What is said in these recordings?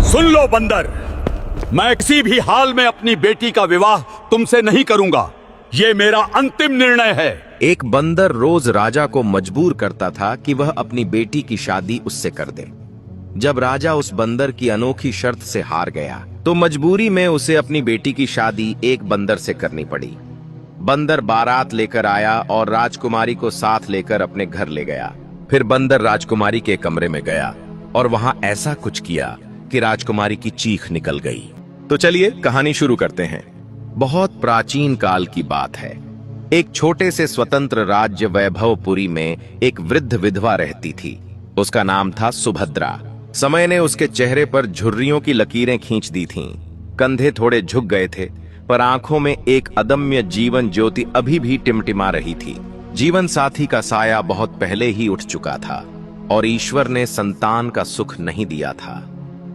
सुन लो बंदर, मैं किसी भी हाल में अपनी बेटी का विवाह तुमसे नहीं करूंगा। ये मेरा अंतिम निर्णय है। एक बंदर रोज राजा को मजबूर करता था कि वह अपनी बेटी की शादी उससे कर दे। जब राजा उस बंदर की अनोखी शर्त से हार गया तो मजबूरी में उसे अपनी बेटी की शादी एक बंदर से करनी पड़ी। बंदर बारात लेकर आया और राजकुमारी को साथ लेकर अपने घर ले गया। फिर बंदर राजकुमारी के कमरे में गया और वहां ऐसा कुछ किया कि राजकुमारी की चीख निकल गई। तो चलिए कहानी शुरू करते हैं। बहुत प्राचीन काल की बात है। एक छोटे से स्वतंत्र राज्य वैभवपुरी में एक वृद्ध विधवा रहती थी। उसका नाम था सुभद्रा। समय ने उसके चेहरे पर झुर्रियों की लकीरें खींच दी थीं। कंधे थोड़े झुक गए थे, पर आंखों में एक अदम्य जीवन ज्योति अभी भी टिमटिमा रही थी। जीवन साथी का साया बहुत पहले ही उठ चुका था और ईश्वर ने संतान का सुख नहीं दिया था।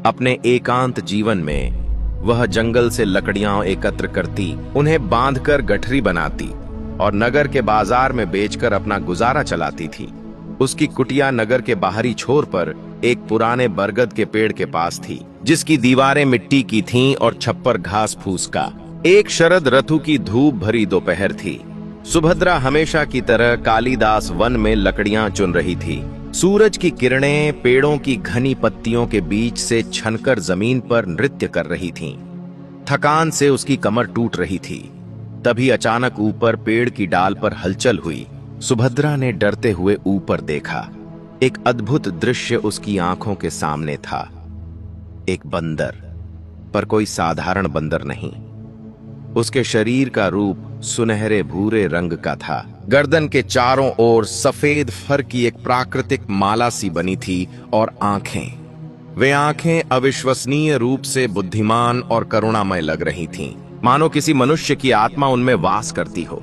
अपने एकांत जीवन में वह जंगल से लकड़ियां एकत्र करती, उन्हें बांधकर गठरी बनाती और नगर के बाजार में बेचकर अपना गुजारा चलाती थी। उसकी कुटिया नगर के बाहरी छोर पर एक पुराने बरगद के पेड़ के पास थी, जिसकी दीवारें मिट्टी की थीं और छप्पर घास फूस का। एक शरद ऋतु की धूप भरी दोपहर थी। सुभद्रा हमेशा की तरह कालिदास वन में लकड़ियां चुन रही थी। सूरज की किरणें पेड़ों की घनी पत्तियों के बीच से छनकर जमीन पर नृत्य कर रही थीं। थकान से उसकी कमर टूट रही थी। तभी अचानक ऊपर पेड़ की डाल पर हलचल हुई। सुभद्रा ने डरते हुए ऊपर देखा। एक अद्भुत दृश्य उसकी आंखों के सामने था। एक बंदर, पर कोई साधारण बंदर नहीं। उसके शरीर का रूप सुनहरे भूरे रंग का था। गर्दन के चारों ओर सफेद फर की एक प्राकृतिक माला सी बनी थी और वे आंखें अविश्वसनीय रूप से बुद्धिमान और करुणामय लग रही थीं, मानो किसी मनुष्य की आत्मा उनमें वास करती हो।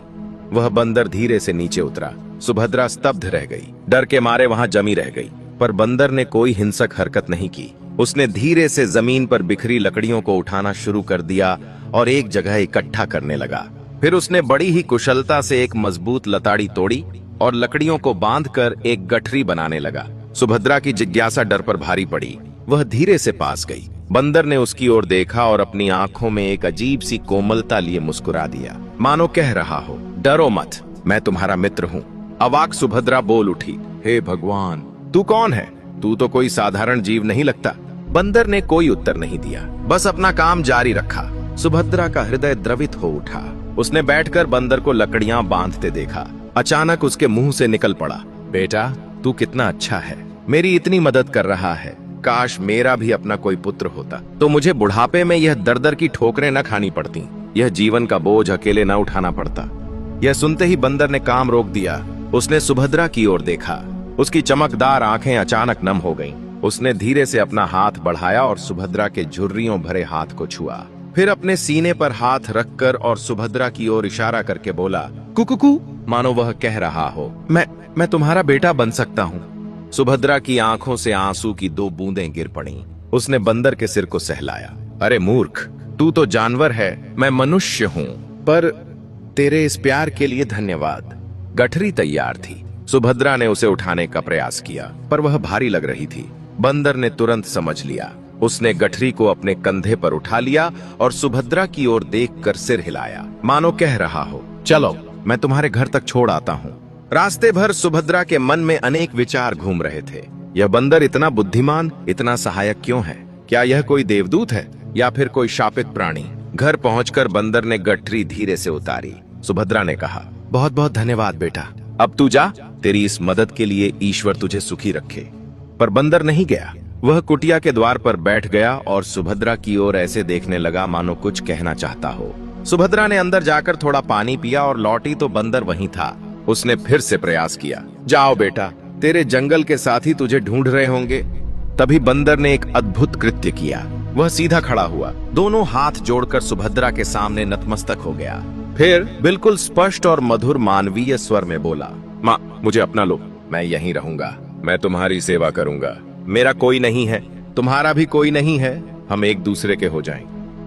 वह बंदर धीरे से नीचे उतरा। सुभद्रा स्तब्ध रह गई, डर के मारे वहां जमी रह गई। पर बंदर ने कोई हिंसक हरकत नहीं की। उसने धीरे से जमीन पर बिखरी लकड़ियों को उठाना शुरू कर दिया और एक जगह इकट्ठा करने लगा। फिर उसने बड़ी ही कुशलता से एक मजबूत लताड़ी तोड़ी और लकड़ियों को बांधकर एक गठरी बनाने लगा। सुभद्रा की जिज्ञासा डर पर भारी पड़ी। वह धीरे से पास गई। बंदर ने उसकी ओर देखा और अपनी आंखों में एक अजीब सी कोमलता लिए मुस्कुरा दिया, मानो कह रहा हो, डरो मत, मैं तुम्हारा मित्र हूँ। अवाक सुभद्रा बोल उठी, हे भगवान, तू कौन है? तू तो कोई साधारण जीव नहीं लगता। बंदर ने कोई उत्तर नहीं दिया, बस अपना काम जारी रखा। सुभद्रा का हृदय द्रवित हो उठा। उसने बैठकर बंदर को लकड़ियां बांधते देखा। अचानक उसके मुंह से निकल पड़ा, बेटा, तू कितना अच्छा है, मेरी इतनी मदद कर रहा है। काश मेरा भी अपना कोई पुत्र होता, तो मुझे बुढ़ापे में यह दर-दर की ठोकरें न खानी पड़ती, यह जीवन का बोझ अकेले न उठाना पड़ता। यह सुनते ही बंदर ने काम रोक दिया। उसने सुभद्रा की ओर देखा। उसकी चमकदार आंखें अचानक नम हो गईं। उसने धीरे से अपना हाथ बढ़ाया और सुभद्रा के झुर्रियों भरे हाथ को छुआ। फिर अपने सीने पर हाथ रखकर और सुभद्रा की ओर इशारा करके बोला, कुकुकू, मानो वह कह रहा हो, मैं तुम्हारा बेटा बन सकता हूँ। सुभद्रा की आंखों से आंसू की 2 बूंदें गिर पड़ीं। उसने बंदर के सिर को सहलाया। अरे मूर्ख, तू तो जानवर है, मैं मनुष्य हूँ, पर तेरे इस प्यार के लिए धन्यवाद। गठरी तैयार थी। सुभद्रा ने उसे उठाने का प्रयास किया, पर वह भारी लग रही थी। बंदर ने तुरंत समझ लिया। उसने गठरी को अपने कंधे पर उठा लिया और सुभद्रा की ओर देखकर सिर हिलाया, मानो कह रहा हो, चलो, मैं तुम्हारे घर तक छोड़ आता हूँ। रास्ते भर सुभद्रा के मन में अनेक विचार घूम रहे थे। यह बंदर इतना बुद्धिमान, इतना सहायक क्यों है? क्या यह कोई देवदूत है या फिर कोई शापित प्राणी? घर पहुंचकर बंदर ने गठरी धीरे से उतारी। सुभद्रा ने कहा, बहुत बहुत धन्यवाद बेटा, अब तू जा। तेरी इस मदद के लिए ईश्वर तुझे सुखी रखे। पर बंदर नहीं गया। वह कुटिया के द्वार पर बैठ गया और सुभद्रा की ओर ऐसे देखने लगा मानो कुछ कहना चाहता हो। सुभद्रा ने अंदर जाकर थोड़ा पानी पिया और लौटी तो बंदर वहीं था। उसने फिर से प्रयास किया, जाओ बेटा, तेरे जंगल के साथी तुझे ढूंढ रहे होंगे। तभी बंदर ने एक अद्भुत कृत्य किया। वह सीधा खड़ा हुआ, दोनों हाथ जोड़कर सुभद्रा के सामने नतमस्तक हो गया। फिर बिल्कुल स्पष्ट और मधुर मानवीय स्वर में बोला, माँ, मुझे अपना लो, मैं यहीं रहूंगा, मैं तुम्हारी सेवा करूंगा। मेरा कोई नहीं है, तुम्हारा भी कोई नहीं है, हम एक दूसरे के हो जाएं।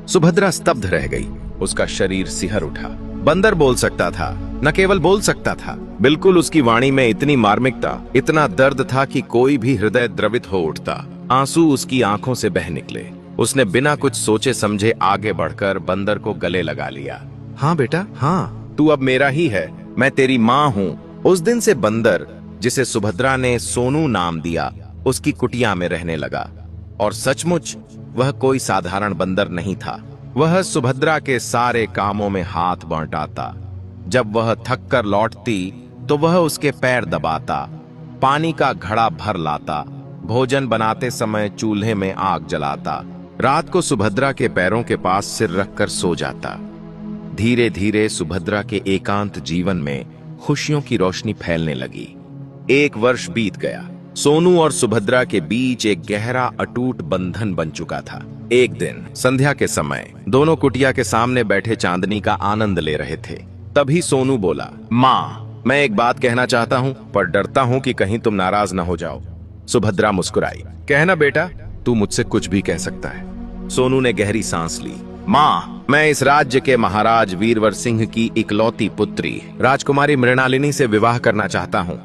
सुभद्रा स्तब्ध रह गई। उसका शरीर सिहर उठा। बंदर बोल सकता था, न केवल बोल सकता था, बिल्कुल उसकी वाणी में इतनी मार्मिकता, इतना दर्द था कि कोई भी हृदय द्रवित हो उठता। आंसू उसकी आंखों से बह निकले। उसने बिना कुछ सोचे समझे आगे बढ़कर बंदर को गले लगा लिया। हाँ बेटा, हाँ, तू अब मेरा ही है, मैं तेरी माँ हूँ। उस दिन से बंदर, जिसे सुभद्रा ने सोनू नाम दिया, उसकी कुटिया में रहने लगा। और सचमुच वह कोई साधारण बंदर नहीं था। वह सुभद्रा के सारे कामों में हाथ बंटाता। जब वह थक कर लौटती तो वह उसके पैर दबाता, पानी का घड़ा भर लाता, भोजन बनाते समय चूल्हे में आग जलाता, रात को सुभद्रा के पैरों के पास सिर रखकर सो जाता। धीरे धीरे सुभद्रा के एकांत जीवन में खुशियों की रोशनी फैलने लगी। 1 वर्ष बीत गया। सोनू और सुभद्रा के बीच एक गहरा अटूट बंधन बन चुका था। एक दिन संध्या के समय दोनों कुटिया के सामने बैठे चांदनी का आनंद ले रहे थे। तभी सोनू बोला, माँ, मैं एक बात कहना चाहता हूँ, पर डरता हूँ कि कहीं तुम नाराज न हो जाओ। सुभद्रा मुस्कुराई। कहना बेटा, तू मुझसे कुछ भी कह सकता है। सोनू ने गहरी सांस ली। माँ, मैं इस राज्य के महाराज वीरवर सिंह की इकलौती पुत्री राजकुमारी मृणालिनी से विवाह करना चाहता हूँ।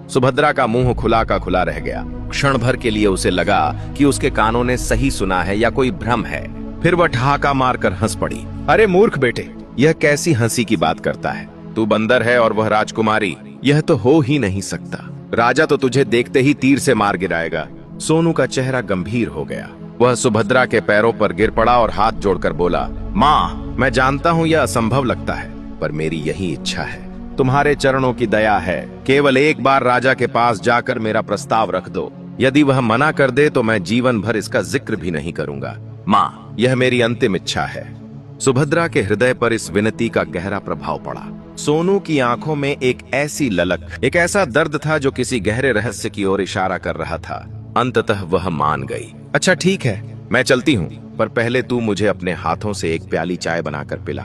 सुभद्रा का मुंह खुला का खुला रह गया। क्षण भर के लिए उसे लगा कि उसके कानों ने सही सुना है या कोई भ्रम है। फिर वह ठहाका मारकर हंस पड़ी। अरे मूर्ख बेटे, यह कैसी हंसी की बात करता है? तू बंदर है और वह राजकुमारी, यह तो हो ही नहीं सकता। राजा तो तुझे देखते ही तीर से मार गिराएगा। सोनू का चेहरा गंभीर हो गया। वह सुभद्रा के पैरों पर गिर पड़ा और हाथ जोड़कर बोला, माँ, मैं जानता हूँ यह असंभव लगता है, पर मेरी यही इच्छा है। तुम्हारे चरणों की दया है, केवल एक बार राजा के पास जाकर मेरा प्रस्ताव रख दो। यदि वह मना कर दे तो मैं जीवन भर इसका जिक्र भी नहीं करूंगा। माँ, यह मेरी अंतिम इच्छा है। सुभद्रा के हृदय पर इस विनती का गहरा प्रभाव पड़ा। सोनू की आंखों में एक ऐसी ललक, एक ऐसा दर्द था जो किसी गहरे रहस्य की ओर इशारा कर रहा था। अंततः वह मान गई। अच्छा ठीक है, मैं चलती हूँ, पर पहले तू मुझे अपने हाथों से एक प्याली चाय बनाकर पिला।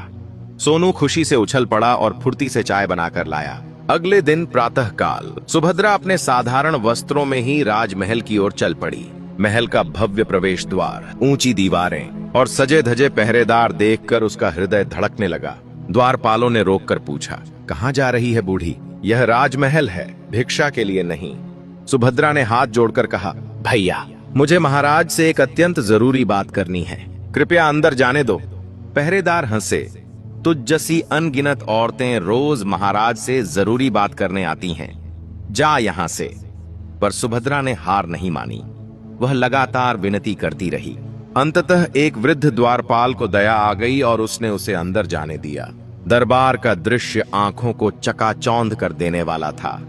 सोनू खुशी से उछल पड़ा और फुर्ती से चाय बनाकर लाया। अगले दिन प्रातःकाल सुभद्रा अपने साधारण वस्त्रों में ही राजमहल की ओर चल पड़ी। महल का भव्य प्रवेश द्वार, ऊंची दीवारें और सजे धजे पहरेदार देखकर उसका हृदय धड़कने लगा। द्वारपालों ने रोककर पूछा, कहाँ जा रही है बूढ़ी? यह राजमहल है, भिक्षा के लिए नहीं। सुभद्रा ने हाथ जोड़कर कहा, भैया, मुझे महाराज से एक अत्यंत जरूरी बात करनी है, कृपया अंदर जाने दो। पहरेदार हंसे। तुझ जैसी अनगिनत औरतें रोज महाराज से जरूरी बात करने आती हैं, जा यहां से। पर सुभद्रा ने हार नहीं मानी। वह लगातार विनती करती रही। अंततः एक वृद्ध द्वारपाल को दया आ गई और उसने उसे अंदर जाने दिया। दरबार का दृश्य आंखों को चकाचौंध कर देने वाला था।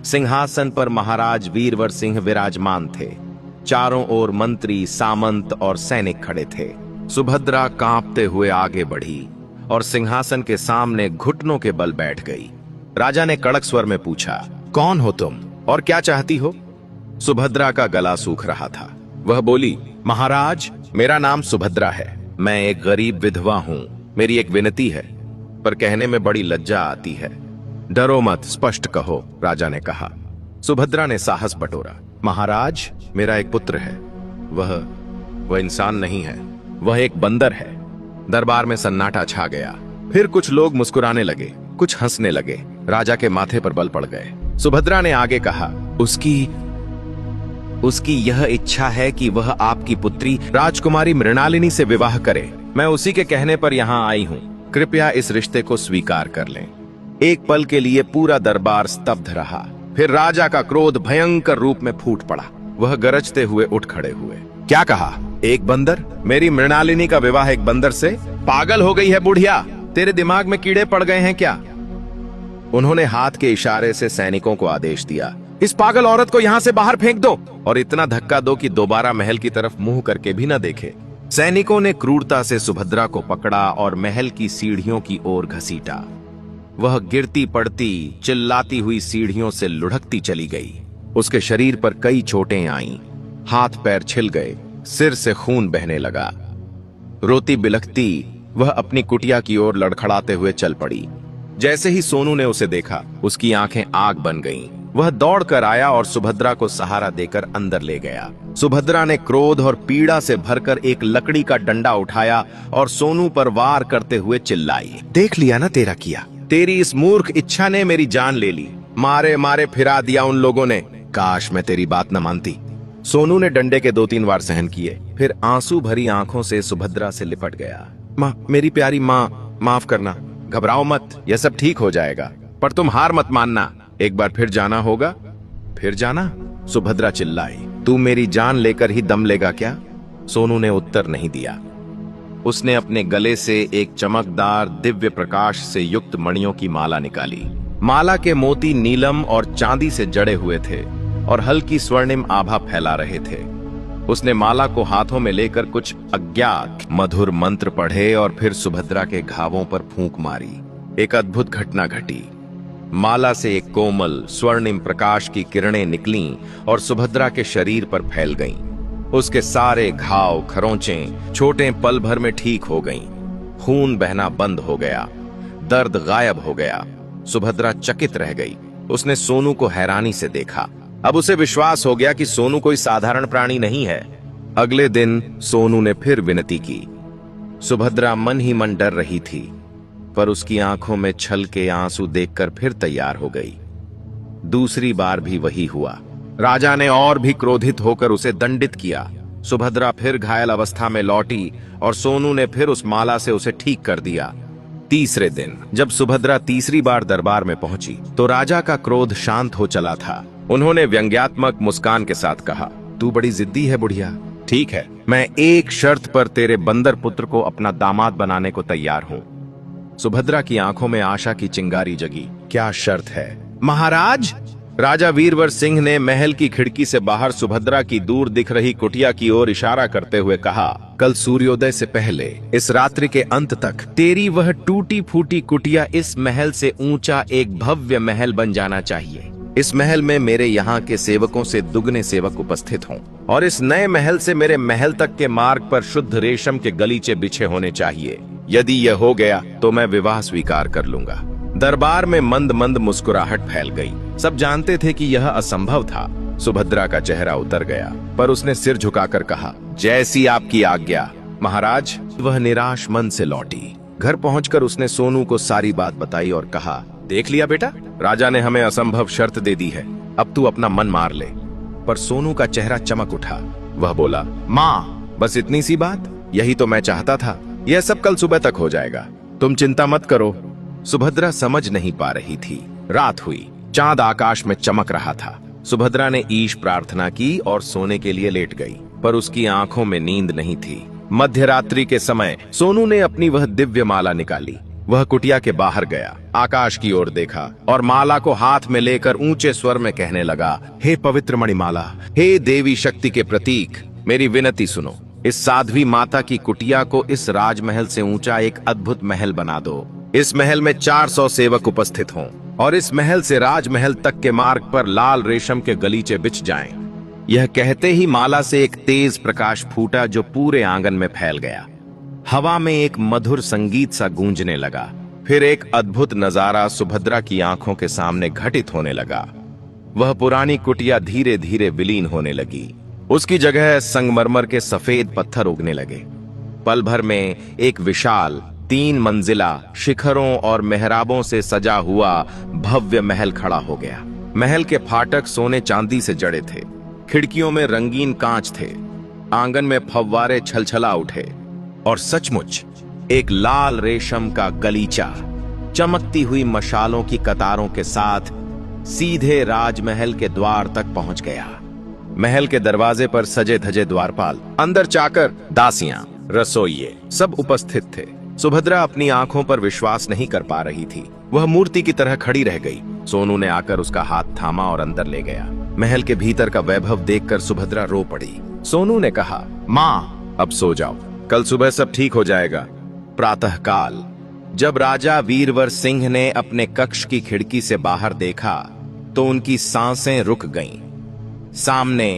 सिंहासन पर महाराज वीरवर सिंह विराजमान थे। चारों ओर मंत्री, सामंत और सैनिक खड़े थे। सुभद्रा कांपते हुए आगे बढ़ी और सिंहासन के सामने घुटनों के बल बैठ गई। राजा ने कड़क स्वर में पूछा, कौन हो तुम और क्या चाहती हो? सुभद्रा का गला सूख रहा था। वह बोली, महाराज, मेरा नाम सुभद्रा है। मैं एक गरीब विधवा हूँ। मेरी एक विनती है, पर कहने में बड़ी लज्जा आती है। डरो मत, स्पष्ट कहो, राजा ने कहा। सुभद्रा ने साहस बटोरा। महाराज, मेरा एक पुत्र है। वह इंसान नहीं है, वह एक बंदर है। दरबार में सन्नाटा छा गया। फिर कुछ लोग मुस्कुराने लगे, कुछ हंसने लगे। राजा के माथे पर बल पड़ गए। सुभद्रा ने आगे कहा, उसकी यह इच्छा है कि वह आपकी पुत्री राजकुमारी मृणालिनी से विवाह करे। मैं उसी के कहने पर यहाँ आई हूँ। कृपया इस रिश्ते को स्वीकार कर लें। एक पल के लिए पूरा दरबार स्तब्ध रहा। फिर राजा का क्रोध भयंकर रूप में फूट पड़ा। वह गरजते हुए उठ खड़े हुए। क्या कहा? एक बंदर? मेरी मृणालिनी का विवाह एक बंदर से? पागल हो गई है बुढ़िया, तेरे दिमाग में कीड़े पड़ गए हैं क्या? उन्होंने हाथ के इशारे से सैनिकों को आदेश दिया, इस पागल औरत को यहाँ से बाहर फेंक दो और इतना धक्का दो कि दोबारा महल की तरफ मुंह करके भी न देखे। सैनिकों ने क्रूरता से सुभद्रा को पकड़ा और महल की सीढ़ियों की ओर घसीटा। वह गिरती पड़ती, चिल्लाती हुई सीढ़ियों से लुढ़कती चली गई। उसके शरीर पर कई चोटें आईं, हाथ पैर छिल गए, सिर से खून बहने लगा। रोती बिलखती वह अपनी कुटिया की ओर लड़खड़ाते हुए चल पड़ी। जैसे ही सोनू ने उसे देखा, उसकी आंखें आग बन गईं। वह दौड़कर आया और सुभद्रा को सहारा देकर अंदर ले गया। सुभद्रा ने क्रोध और पीड़ा से भरकर एक लकड़ी का डंडा उठाया और सोनू पर वार करते हुए चिल्लाई, देख लिया ना तेरा किया। तेरी इस मूर्ख इच्छा ने मेरी जान ले ली। मारे मारे फिरा दिया उन लोगों ने। काश मैं तेरी बात न मानती। सोनू ने डंडे के 2-3 वार सहन किए, फिर आंसू भरी आंखों से सुभद्रा से लिपट गया। माँ, मेरी प्यारी माँ, माफ करना, घबराओ मत, यह सब ठीक हो जाएगा। पर तुम हार मत मानना, एक बार फिर जाना होगा। फिर जाना? सुभद्रा चिल्लाई। तू मेरी जान लेकर ही दम लेगा क्या? सोनू ने उत्तर नहीं दिया। उसने अपने गले से एक चमकदार दिव्य प्रकाश से युक्त मणियों की माला निकाली। माला के मोती नीलम और चांदी से जड़े हुए थे और हल्की स्वर्णिम आभा फैला रहे थे। उसने माला को हाथों में लेकर कुछ अज्ञात मधुर मंत्र पढ़े और फिर सुभद्रा के घावों पर फूंक मारी। एक अद्भुत घटना घटी। माला से एक कोमल स्वर्णिम प्रकाश की किरणें निकलीं और सुभद्रा के शरीर पर फैल गईं। उसके सारे घाव खरोंचें छोटे पल भर में ठीक हो गईं। खून बहना बंद हो गया, दर्द गायब हो गया। सुभद्रा चकित रह गई। उसने सोनू को हैरानी से देखा। अब उसे विश्वास हो गया कि सोनू कोई साधारण प्राणी नहीं है। अगले दिन सोनू ने फिर विनती की। सुभद्रा मन ही मन डर रही थी, पर उसकी आंखों में छल के आंसू देखकर फिर तैयार हो गई। दूसरी बार भी वही हुआ। राजा ने और भी क्रोधित होकर उसे दंडित किया। सुभद्रा फिर घायल अवस्था में लौटी और सोनू ने फिर उस माला से उसे ठीक कर दिया। तीसरे दिन जब सुभद्रा तीसरी बार दरबार में पहुंची तो राजा का क्रोध शांत हो चला था। उन्होंने व्यंग्यात्मक मुस्कान के साथ कहा, तू बड़ी जिद्दी है बुढ़िया। ठीक है, मैं एक शर्त पर तेरे बंदर पुत्र को अपना दामाद बनाने को तैयार हूँ। सुभद्रा की आंखों में आशा की चिंगारी जगी। क्या शर्त है? महाराज, राजा वीरवर सिंह ने महल की खिड़की से बाहर सुभद्रा की दूर दिख रही कुटिया की ओर इशारा करते हुए कहा, कल सूर्योदय से पहले इस रात्रि के अंत तक तेरी वह टूटी फूटी कुटिया इस महल से ऊंचा एक भव्य महल बन जाना चाहिए। इस महल में मेरे यहाँ के सेवकों से दुगने सेवक उपस्थित हों और इस नए महल से मेरे महल तक के मार्ग पर शुद्ध रेशम के गलीचे बिछे होने चाहिए। यदि यह हो गया तो मैं विवाह स्वीकार कर लूंगा। दरबार में मंद मंद मुस्कुराहट फैल गई। सब जानते थे कि यह असंभव था। सुभद्रा का चेहरा उतर गया, पर उसने सिर झुकाकर कहा, जैसी आपकी आज्ञा महाराज। वह निराश मन से लौटी। घर पहुंचकर उसने सोनू को सारी बात बताई और कहा, देख लिया बेटा, राजा ने हमें असंभव शर्त दे दी है, अब तू अपना मन मार ले। पर सोनू का चेहरा चमक उठा। वह बोला, माँ, बस इतनी सी बात? यही तो मैं चाहता था। यह सब कल सुबह तक हो जाएगा, तुम चिंता मत करो। सुभद्रा समझ नहीं पा रही थी। रात हुई, चांद आकाश में चमक रहा था। सुभद्रा ने ईश प्रार्थना की और सोने के लिए लेट गई, पर उसकी आंखों में नींद नहीं थी। मध्यरात्रि के समय सोनू ने अपनी वह दिव्य माला निकाली। वह कुटिया के बाहर गया, आकाश की ओर देखा और माला को हाथ में लेकर ऊंचे स्वर में कहने लगा, हे पवित्र मणिमाला, हे देवी शक्ति के प्रतीक, मेरी विनती सुनो। इस साध्वी माता की कुटिया को इस राजमहल से ऊंचा एक अद्भुत महल बना दो। इस महल में 400 सेवक उपस्थित हों और इस महल से राजमहल तक के मार्ग पर लाल रेशम के गलीचे बिछ जाएं। यह कहते ही माला से एक तेज प्रकाश फूटा जो पूरे आंगन में फैल गया। हवा में एक मधुर संगीत सा गूंजने लगा। फिर एक अद्भुत नजारा सुभद्रा की आंखों के सामने घटित होने लगा। वह पुरानी कुटिया धीरे धीरे विलीन होने लगी। उसकी जगह संगमरमर के सफेद पत्थर उगने लगे। पल भर में एक विशाल 3 मंजिला शिखरों और मेहराबों से सजा हुआ भव्य महल खड़ा हो गया। महल के फाटक सोने चांदी से जड़े थे। खिड़कियों में रंगीन कांच थे। आंगन में फव्वारे छलछला उठे और सचमुच एक लाल रेशम का गलीचा चमकती हुई मशालों की कतारों के साथ सीधे राजमहल के द्वार तक पहुंच गया। महल के दरवाजे पर सजे धजे द्वारपाल, अंदर चाकर, दासियां, रसोइये सब उपस्थित थे। सुभद्रा अपनी आंखों पर विश्वास नहीं कर पा रही थी। वह मूर्ति की तरह खड़ी रह गई। सोनू ने आकर उसका हाथ थामा और अंदर ले गया। महल के भीतर का वैभव देखकर सुभद्रा रो पड़ी। सोनू ने कहा, माँ, अब सो जाओ, कल सुबह सब ठीक हो जाएगा। प्रातःकाल जब राजा वीरवर सिंह ने अपने कक्ष की खिड़की से बाहर देखा तो उनकी सांसें रुक गईं। सामने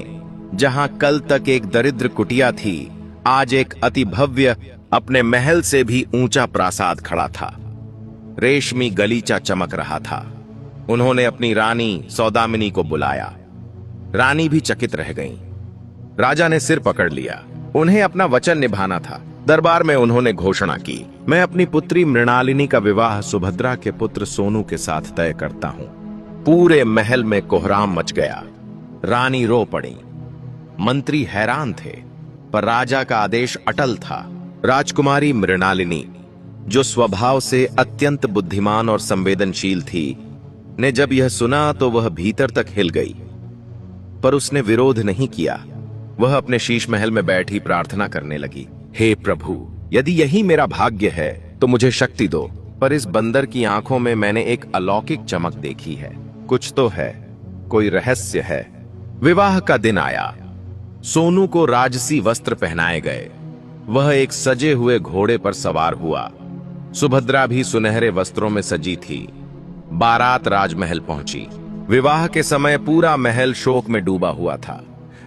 जहां कल तक एक दरिद्र कुटिया थी, आज एक अति भव्य, अपने महल से भी ऊंचा प्रासाद खड़ा था। रेशमी गलीचा चमक रहा था। उन्होंने अपनी रानी सौदामिनी को बुलाया। रानी भी चकित रह गईं। राजा ने सिर पकड़ लिया। उन्हें अपना वचन निभाना था। दरबार में उन्होंने घोषणा की, मैं अपनी पुत्री मृणालिनी का विवाह सुभद्रा के पुत्र सोनू के साथ तय करता हूं। पूरे महल में कोहराम मच गया। रानी रो पड़ी। मंत्री हैरान थे, पर राजा का आदेश अटल था। राजकुमारी मृणालिनी, जो स्वभाव से अत्यंत बुद्धिमान और संवेदनशील थी, ने जब यह सुना तो वह भीतर तक हिल गई, पर उसने विरोध नहीं किया। वह अपने शीश महल में बैठी प्रार्थना करने लगी, हे प्रभु, यदि यही मेरा भाग्य है तो मुझे शक्ति दो। पर इस बंदर की आंखों में मैंने एक अलौकिक चमक देखी है। कुछ तो है, कोई रहस्य है। विवाह का दिन आया। सोनू को राजसी वस्त्र पहनाए गए। वह एक सजे हुए घोड़े पर सवार हुआ। सुभद्रा भी सुनहरे वस्त्रों में सजी थी। बारात राजमहल पहुंची। विवाह के समय पूरा महल शोक में डूबा हुआ था।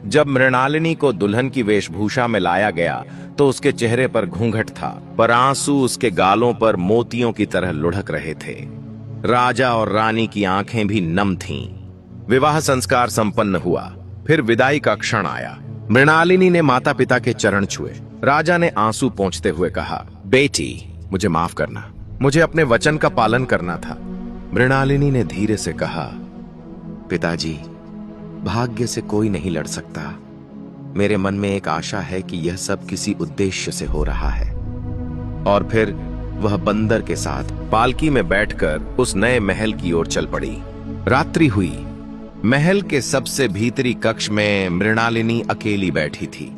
जब मृणालिनी को दुल्हन की वेशभूषा में लाया गया तो उसके चेहरे पर घूंघट था, पर आंसू उसके गालों पर मोतियों की तरह लुढ़क रहे थे। राजा और रानी की आंखें भी नम थीं। विवाह संस्कार संपन्न हुआ। फिर विदाई का क्षण आया। मृणालिनी ने माता पिता के चरण छुए। राजा ने आंसू पोंछते हुए कहा, बेटी, मुझे माफ करना, मुझे अपने वचन का पालन करना था। मृणालिनी ने धीरे से कहा, पिताजी, भाग्य से कोई नहीं लड़ सकता। मेरे मन में एक आशा है कि यह सब किसी उद्देश्य से हो रहा है। और फिर वह बंदर के साथ पालकी में बैठकर उस नए महल की ओर चल पड़ी। रात्रि हुई। महल के सबसे भीतरी कक्ष में मृणालिनी अकेली बैठी थी।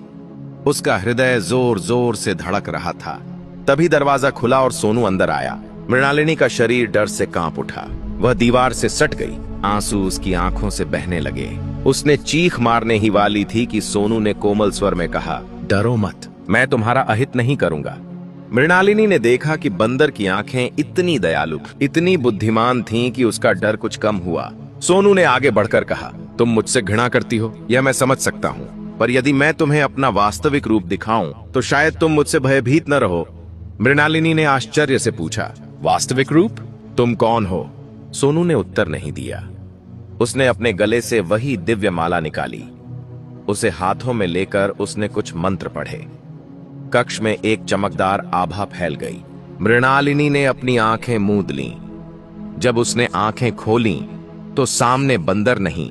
उसका हृदय जोर जोर से धड़क रहा था। तभी दरवाजा खुला और सोनू अंदर आया। मृणालिनी का शरीर डर से कांप उठा। वह दीवार से सट गई। आंसू उसकी आंखों से बहने लगे। उसने चीख मारने ही वाली थी कि सोनू ने कोमल स्वर में कहा, डरो मत, मैं तुम्हारा अहित नहीं करूंगा। मृणालिनी ने देखा कि बंदर की आंखें इतनी दयालु, इतनी बुद्धिमान थीं कि उसका डर कुछ कम हुआ। सोनू ने आगे बढ़कर कहा, तुम मुझसे घृणा करती हो, यह मैं समझ सकता हूँ, पर यदि मैं तुम्हें अपना वास्तविक रूप दिखाऊं तो शायद तुम मुझसे भयभीत न रहो। मृणालिनी ने आश्चर्य से पूछा, वास्तविक रूप? तुम कौन हो? सोनू ने उत्तर नहीं दिया। उसने अपने गले से वही दिव्य माला निकाली। उसे हाथों में लेकर उसने कुछ मंत्र पढ़े। कक्ष में एक चमकदार आभा फैल गई। मृणालिनी ने अपनी आंखें मूंद लीं। जब उसने आंखें खोलीं तो सामने बंदर नहीं,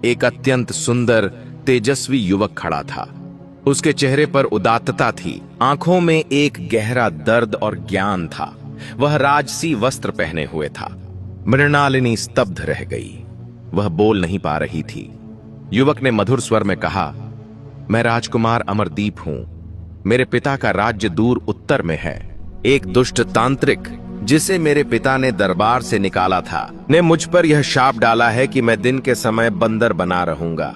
एक अत्यंत सुंदर तेजस्वी युवक खड़ा था। उसके चेहरे पर उदात्तता थी, आंखों में एक गहरा दर्द और ज्ञान था। वह राजसी वस्त्र पहने हुए था। मृणालिनी स्तब्ध रह गई। वह बोल नहीं पा रही थी। युवक ने मधुर स्वर में कहा, मैं राजकुमार अमरदीप हूं। मेरे पिता का राज्य दूर उत्तर में है। एक दुष्ट तांत्रिक, जिसे मेरे पिता ने दरबार से निकाला था, ने मुझ पर यह शाप डाला है कि मैं दिन के समय बंदर बना रहूंगा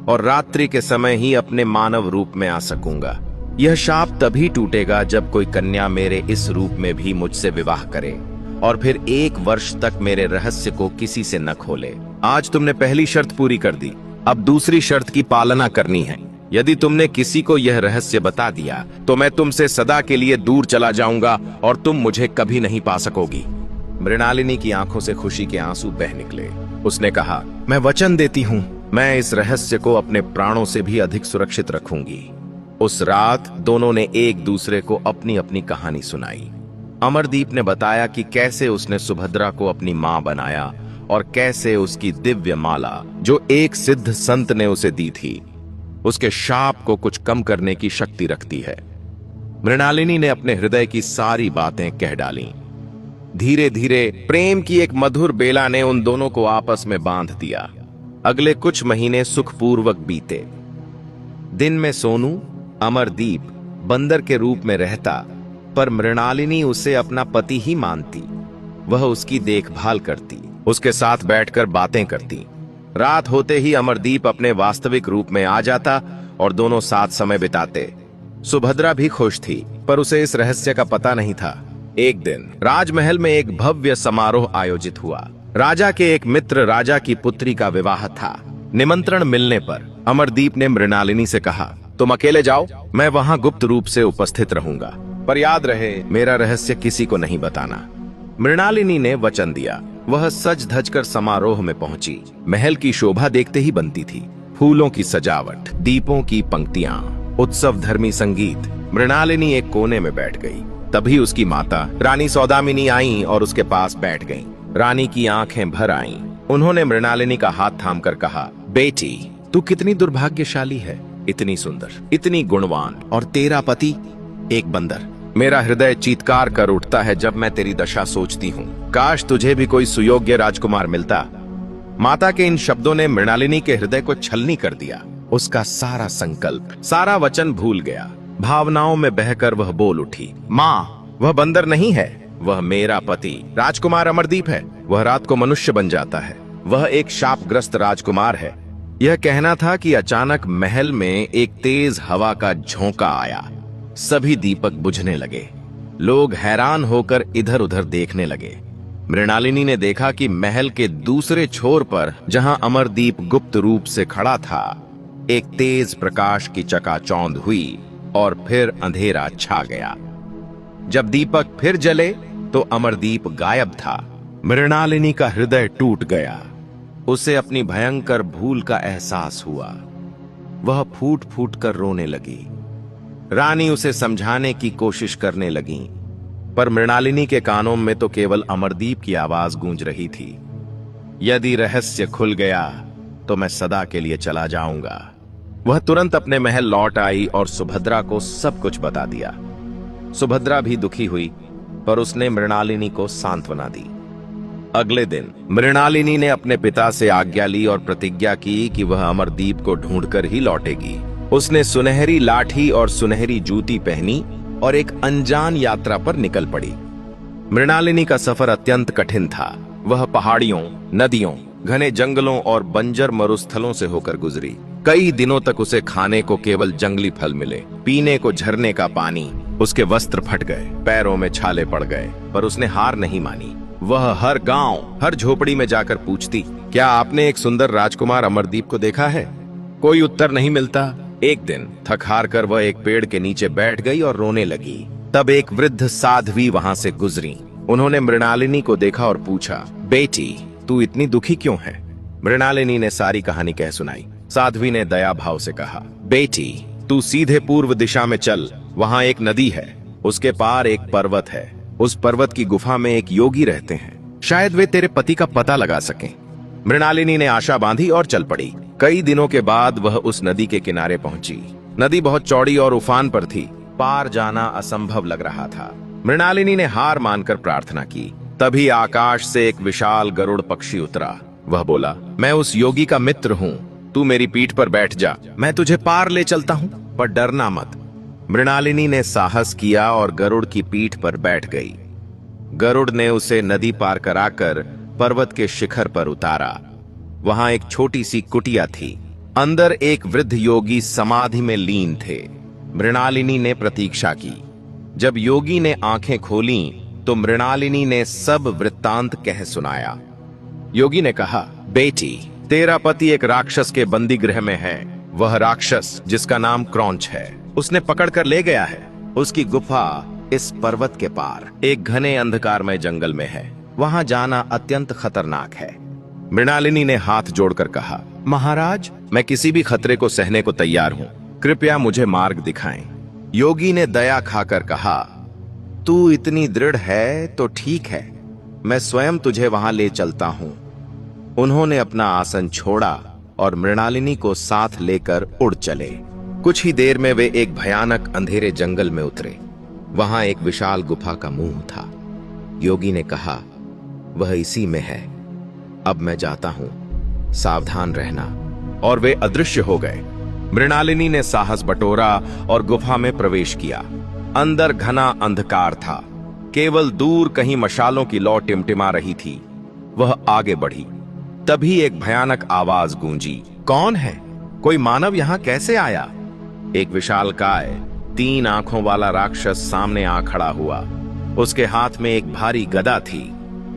और रात्रि के समय ही अपने मानव रूप में आ सकूंगा। यह शाप तभी टूटेगा जब कोई कन्या मेरे इस रूप में भी मुझसे विवाह करे और फिर 1 वर्ष तक मेरे रहस्य को किसी से न खोले। आज तुमने पहली शर्त पूरी कर दी, अब दूसरी शर्त की पालना करनी है। यदि तुमने किसी को यह रहस्य बता दिया तो मैं तुमसे सदा के लिए दूर चला जाऊंगा और तुम मुझे कभी नहीं पा सकोगी। मृणालिनी की आंखों से खुशी के आंसू बह निकले। उसने कहा, मैं वचन देती हूँ, मैं इस रहस्य को अपने प्राणों से भी अधिक सुरक्षित रखूंगी। उस रात दोनों ने एक दूसरे को अपनी अपनी कहानी सुनाई। अमरदीप ने बताया कि कैसे उसने सुभद्रा को अपनी मां बनाया और कैसे उसकी दिव्य माला, जो एक सिद्ध संत ने उसे दी थी, उसके शाप को कुछ कम करने की शक्ति रखती है। मृणालिनी ने अपने हृदय की सारी बातें कह डाली। धीरे धीरे प्रेम की एक मधुर बेला ने उन दोनों को आपस में बांध दिया। अगले कुछ महीने सुखपूर्वक बीते। दिन में सोनू अमरदीप बंदर के रूप में रहता, पर मृणालिनी उसे अपना पति ही मानती। वह उसकी देखभाल करती, उसके साथ बैठकर बातें करती। रात होते ही अमरदीप अपने वास्तविक रूप में आ जाता और दोनों साथ समय बिताते। सुभद्रा भी खुश थी, पर उसे इस रहस्य का पता नहीं था। एक दिन राजमहल में एक भव्य समारोह आयोजित हुआ। राजा के एक मित्र राजा की पुत्री का विवाह था। निमंत्रण मिलने पर अमरदीप ने मृणालिनी से कहा, तुम अकेले जाओ, मैं वहां गुप्त रूप से उपस्थित रहूंगा, पर याद रहे मेरा रहस्य किसी को नहीं बताना। मृणालिनी ने वचन दिया। वह सज धज कर समारोह में पहुंची। महल की शोभा देखते ही बनती थी। फूलों की सजावट, दीपों की पंक्तियां, उत्सव धर्मी संगीत। मृणालिनी एक कोने में बैठ गई। तभी उसकी माता रानी सौदामिनी आई और उसके पास बैठ गईं। रानी की आंखें भर आईं। उन्होंने मृणालिनी का हाथ थामकर कहा, बेटी, तू कितनी दुर्भाग्यशाली है। इतनी सुंदर, इतनी गुणवान, और तेरा पति एक बंदर। मेरा हृदय चीत्कार कर उठता है जब मैं तेरी दशा सोचती हूँ। काश तुझे भी कोई सुयोग्य राजकुमार मिलता। माता के इन शब्दों ने मृणालिनी के हृदय को छलनी कर दिया। उसका सारा संकल्प, सारा वचन भूल गया। भावनाओं में बहकर वह बोल उठी, माँ, वह बंदर नहीं है, वह मेरा पति राजकुमार अमरदीप है। वह रात को मनुष्य बन जाता है। वह एक शापग्रस्त राजकुमार है। यह कहना था कि अचानक महल में एक तेज हवा का झोंका आया। सभी दीपक बुझने लगे। लोग हैरान होकर इधर उधर देखने लगे। मृणालिनी ने देखा कि महल के दूसरे छोर पर, जहां अमरदीप गुप्त रूप से खड़ा था, एक तेज प्रकाश की चकाचौंध हुई और फिर अंधेरा छा गया। जब दीपक फिर जले तो अमरदीप गायब था। मृणालिनी का हृदय टूट गया। उसे अपनी भयंकर भूल का एहसास हुआ। वह फूट फूट कर रोने लगी। रानी उसे समझाने की कोशिश करने लगी, पर मृणालिनी के कानों में तो केवल अमरदीप की आवाज गूंज रही थी। यदि रहस्य खुल गया तो मैं सदा के लिए चला जाऊंगा। वह तुरंत अपने महल लौट आई और सुभद्रा को सब कुछ बता दिया। सुभद्रा भी दुखी हुई, पर उसने मृणालिनी को सांत्वना दी। अगले दिन मृणालिनी ने अपने पिता से आज्ञा ली और प्रतिज्ञा की कि वह अमरदीप को ढूंढकर ही लौटेगी। उसने सुनहरी लाठी और सुनहरी जूती पहनी और एक अनजान यात्रा पर निकल पड़ी। मृणालिनी का सफर अत्यंत कठिन था। वह पहाड़ियों, नदियों, घने जंगलों और बंजर मरुस्थलों से होकर गुजरी। कई दिनों तक उसे खाने को केवल जंगली फल मिले, पीने को झरने का पानी। उसके वस्त्र फट गए, पैरों में छाले पड़ गए, पर उसने हार नहीं मानी। वह हर गांव, हर झोपड़ी में जाकर पूछती, क्या आपने एक सुंदर राजकुमार अमरदीप को देखा है? कोई उत्तर नहीं मिलता। एक दिन थक हार कर वह एक पेड़ के नीचे बैठ गई और रोने लगी। तब एक वृद्ध साध्वी वहां से गुजरी। उन्होंने मृणालिनी को देखा और पूछा, बेटी, तू इतनी दुखी क्यों है? मृणालिनी ने सारी कहानी कह सुनाई। साध्वी ने दया भाव से कहा, बेटी, तू सीधे पूर्व दिशा में चल। वहां एक नदी है, उसके पार एक पर्वत है। उस पर्वत की गुफा में एक योगी रहते हैं। शायद वे तेरे पति का पता लगा सकें। मृणालिनी ने आशा बांधी और चल पड़ी। कई दिनों के बाद वह उस नदी के किनारे पहुंची। नदी बहुत चौड़ी और उफान पर थी। पार जाना असंभव लग रहा था। मृणालिनी ने हार मानकर प्रार्थना की। तभी आकाश से एक विशाल गरुड़ पक्षी उतरा। वह बोला, मैं उस योगी का मित्र हूँ, तू मेरी पीठ पर बैठ जा, मैं तुझे पार ले चलता हूँ, पर डरना मत। मृणालिनी ने साहस किया और गरुड़ की पीठ पर बैठ गई। गरुड़ ने उसे नदी पार कराकर पर्वत के शिखर पर उतारा। वहां एक छोटी सी कुटिया थी। अंदर एक वृद्ध योगी समाधि में लीन थे। मृणालिनी ने प्रतीक्षा की। जब योगी ने आंखें खोली तो मृणालिनी ने सब वृत्तांत कह सुनाया। योगी ने कहा, बेटी, तेरा पति एक राक्षस के बंदी गृह में है। वह राक्षस, जिसका नाम क्रौंच है, उसने पकड़कर ले गया है। उसकी गुफा इस पर्वत के पार एक घने अंधकारमय जंगल में है। वहां जाना अत्यंत खतरनाक है। मृणालिनी ने हाथ जोड़कर कहा, महाराज, मैं किसी भी खतरे को सहने को तैयार हूं, कृपया मुझे मार्ग दिखाएं। योगी ने दया खाकर कहा, तू इतनी दृढ़ है तो ठीक है, मैं स्वयं तुझे वहां ले चलता हूं। उन्होंने अपना आसन छोड़ा और मृणालिनी को साथ लेकर उड़ चले। कुछ ही देर में वे एक भयानक अंधेरे जंगल में उतरे। वहां एक विशाल गुफा का मुंह था। योगी ने कहा, वह इसी में है, अब मैं जाता हूं, सावधान रहना। और वे अदृश्य हो गए। मृणालिनी ने साहस बटोरा और गुफा में प्रवेश किया। अंदर घना अंधकार था। केवल दूर कहीं मशालों की लौ टिमटिमा रही थी। वह आगे बढ़ी। तभी एक भयानक आवाज गूंजी, कौन है? कोई मानव यहां कैसे आया? एक विशालकाय 3 आंखों वाला राक्षस सामने आ खड़ा हुआ। उसके हाथ में एक भारी गदा थी।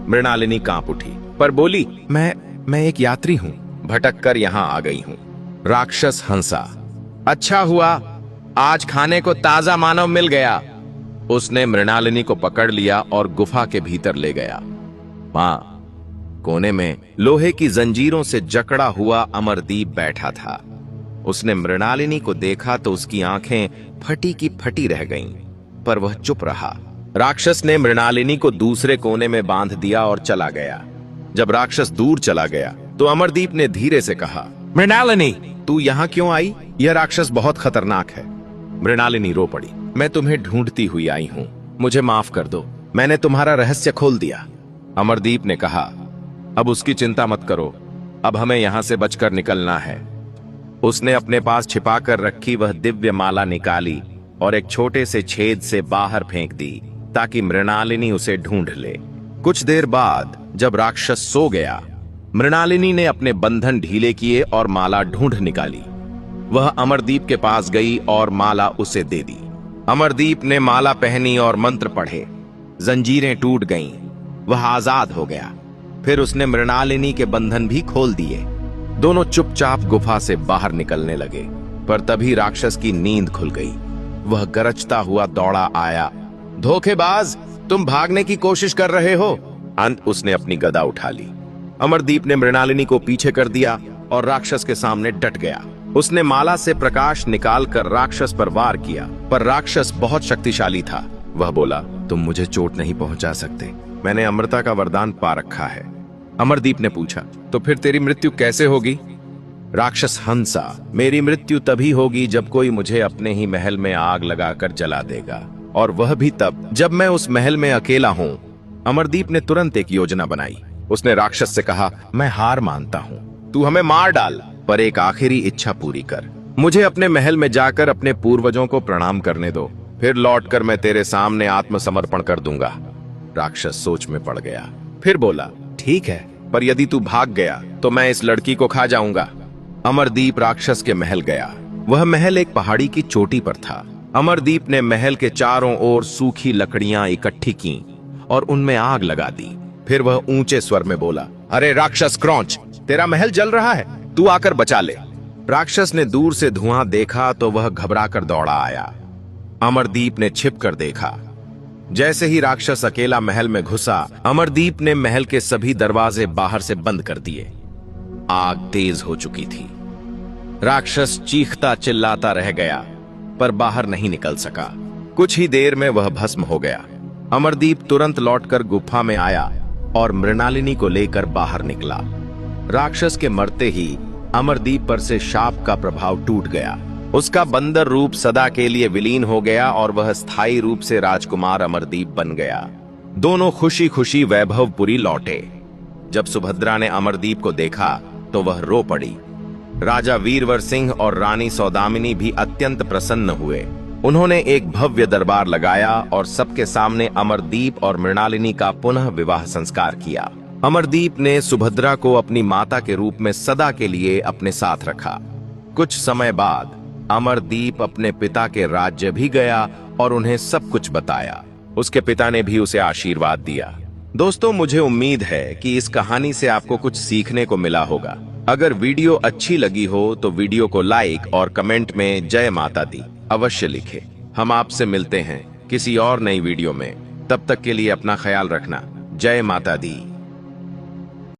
मृणालिनी कांप उठी, पर बोली, मैं एक यात्री हूं, भटक कर यहां आ गई हूं। राक्षस हंसा, अच्छा हुआ, आज खाने को ताजा मानव मिल गया। उसने मृणालिनी को पकड़ लिया और गुफा के भीतर ले गया। वहां कोने में लोहे की जंजीरों से जकड़ा हुआ अमरदीप बैठा था। उसने मृणालिनी को देखा तो उसकी आंखें फटी की फटी रह गईं, पर वह चुप रहा। राक्षस ने मृणालिनी को दूसरे कोने में बांध दिया और चला गया। जब राक्षस दूर चला गया तो अमरदीप ने धीरे से कहा, मृणालिनी, तू यहाँ क्यों आई? यह राक्षस बहुत खतरनाक है। मृणालिनी रो पड़ी। मैं तुम्हें ढूंढती हुई आई हूँ, मुझे माफ कर दो, मैंने तुम्हारा रहस्य खोल दिया। अमरदीप ने कहा, अब उसकी चिंता मत करो, अब हमें यहाँ से बचकर निकलना है। उसने अपने पास छिपाकर रखी वह दिव्य माला निकाली और एक छोटे से छेद से बाहर फेंक दी ताकि मृणालिनी उसे ढूंढ ले। कुछ देर बाद जब राक्षस सो गया, मृणालिनी ने अपने बंधन ढीले किए और माला ढूंढ निकाली। वह अमरदीप के पास गई और माला उसे दे दी। अमरदीप ने माला पहनी और मंत्र पढ़े। जंजीरें टूट गईं, वह आजाद हो गया। फिर उसने मृणालिनी के बंधन भी खोल दिए। दोनों चुपचाप गुफा से बाहर निकलने लगे, पर तभी राक्षस की नींद खुल गई। वह गरजता हुआ दौड़ा आया। धोखेबाज, तुम भागने की कोशिश कर रहे हो। अंत उसने अपनी गदा उठा ली। अमरदीप ने मृणालिनी को पीछे कर दिया और राक्षस के सामने डट गया। उसने माला से प्रकाश निकालकर राक्षस पर वार किया, पर राक्षस बहुत शक्तिशाली था। वह बोला, तुम मुझे चोट नहीं पहुंचा सकते, मैंने अमरता का वरदान पा रखा है। अमरदीप ने पूछा, तो फिर तेरी मृत्यु कैसे होगी? राक्षस हंसा, मेरी मृत्यु तभी होगी जब कोई मुझे अपने ही महल में आग लगाकर जला देगा, और वह भी तब जब मैं उस महल में अकेला हूं। अमरदीप ने तुरंत एक योजना बनाई। उसने राक्षस से कहा, मैं हार मानता हूं, तू हमें मार डाल, पर एक आखिरी इच्छा पूरी कर। मुझे अपने महल में जाकर अपने पूर्वजों को प्रणाम करने दो, फिर लौटकर मैं तेरे सामने आत्मसमर्पण कर दूंगा। राक्षस सोच में पड़ गया, फिर बोला, ठीक है, पर यदि तू भाग गया तो मैं इस लड़की को खा जाऊंगा। अमरदीप राक्षस के महल गया। वह महल एक पहाड़ी की चोटी पर था। अमरदीप ने महल के चारों ओर सूखी लकड़ियां इकट्ठी की और उनमें आग लगा दी। फिर वह ऊंचे स्वर में बोला, अरे राक्षस क्रौंच, तेरा महल जल रहा है, तू आकर बचा ले। राक्षस ने दूर से धुआं देखा तो वह घबराकर दौड़ा आया। अमरदीप ने छिपकर देखा। जैसे ही राक्षस अकेला महल में घुसा, अमरदीप ने महल के सभी दरवाजे बाहर से बंद कर दिए। आग तेज हो चुकी थी। राक्षस चीखता चिल्लाता रह गया, पर बाहर नहीं निकल सका। कुछ ही देर में वह भस्म हो गया। अमरदीप तुरंत लौटकर गुफा में आया और मृणालिनी को लेकर बाहर निकला। राक्षस के मरते ही अमरदीप पर से शाप का प्रभाव टूट गया। उसका बंदर रूप सदा के लिए विलीन हो गया और वह स्थायी रूप से राजकुमार अमरदीप बन गया। दोनों खुशी खुशी वैभवपुरी लौटे। जब सुभद्रा ने अमरदीप को देखा तो वह रो पड़ी। राजा वीरवर सिंह और रानी सौदामिनी भी अत्यंत प्रसन्न हुए। उन्होंने एक भव्य दरबार लगाया और सबके सामने अमरदीप और मृणालिनी का पुनः विवाह संस्कार किया। अमरदीप ने सुभद्रा को अपनी माता के रूप में सदा के लिए अपने साथ रखा। कुछ समय बाद अमरदीप अपने पिता के राज्य भी गया और उन्हें सब कुछ बताया। उसके पिता ने भी उसे आशीर्वाद दिया। दोस्तों, मुझे उम्मीद है कि इस कहानी से आपको कुछ सीखने को मिला होगा। अगर वीडियो अच्छी लगी हो तो वीडियो को लाइक और कमेंट में जय माता दी अवश्य लिखें। हम आपसे मिलते हैं किसी और नई वीडियो में। तब तक के लिए अपना ख्याल रखना। जय माता दी।